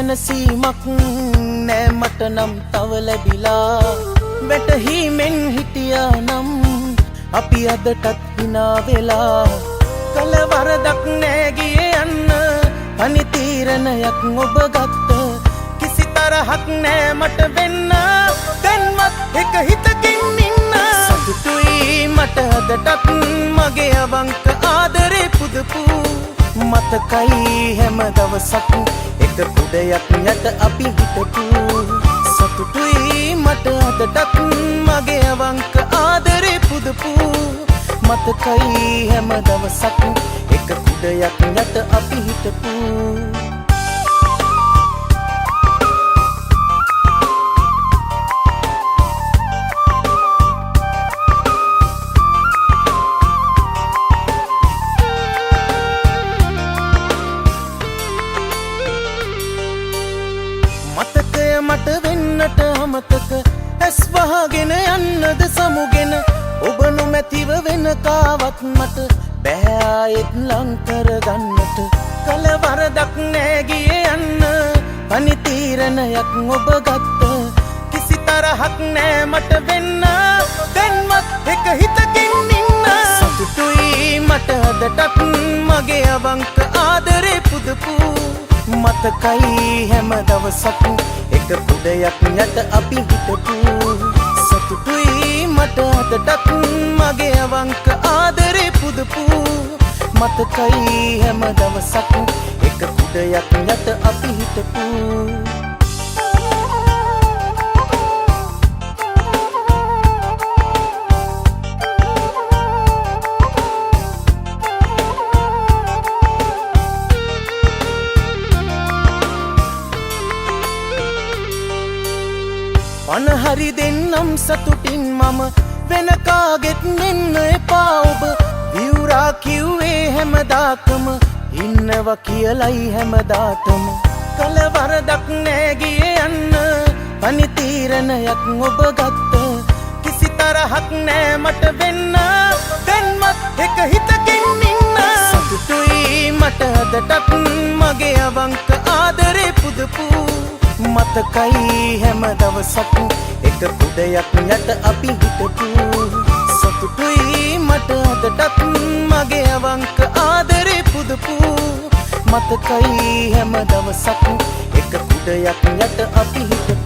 සැනසීමක් නෑ මට නම් තව ලැබිලා වැටහීමෙන් හිටියා නම් අපි අදටත් හිනා වෙලා කල වරදක් නෑ ගියේ යන්න තනි තීරණයක් ඔබ ගත්ත කිසි තරහක් නෑ මට වෙන්න දැන්වත් එක හිතකින් ඉන්න සතුටුයි මට අදටත් මගේ අවංක ආදරේ පුදපු මතකයි හැම දවසක් එක කුඩයක් යට අපි හිටපු සතුටුයි මට අදටත් මගේ අවංක ආදරේ පුදපු මතකයි හැම දවසක් එක කුඩයක් යට අපි හිටපු මතකය මට වෙන්නට අමතක ඇස් වහගෙන යන්නද සමුගෙන ඔබ නොමැතිව වෙන කාවත් මට බෑ ආයෙත් ලං කරගන්නට කල වරදක් නෑ ගියේ යන්න තනි තීරණයක් ඔබ ගත්ත කිසි තරහක් නෑ මට වෙන්න දැන්වත් එක හිතකින් ඉන්න සතුටුයි මට අදටත් මගේ අවංක ආදරේ පුදපු මතකයි හැම දවසක් එක කුඩයක් යට අපි හිටපු සතුටුයි මට අදටත් මගේ අවංක ආදරේ පුදපු මතකයි හැම දවසක් එක කුඩයක් යට අපි හිටපු අනහරි දෙන්නම් සතුටින් මම වෙන කාගෙත් මෙන්න එපා ඔබ විවුරා කිව්වේ හැමදාකම ඉන්නවා කියලයි හැමදාටම කල වරදක් නෑ ගියේ යන්න තනි තීරණයක් ඔබ ගත්ත කිසි තරහක් නෑ මට වෙන්න දැන්වත් එක හිතකින් ඉන්න සතුටුයි මට අදටත් මගේ අවංක ආදරේ පුදපු මතකයි හැම දවසක් එක කුඩයක් යට අපි හිටපු සතුටුයි මට අදටත් මගේ අවංක ආදරේ පුදපු මතකයි හැම දවසක් එක කුඩයක් යට අපි හිටපු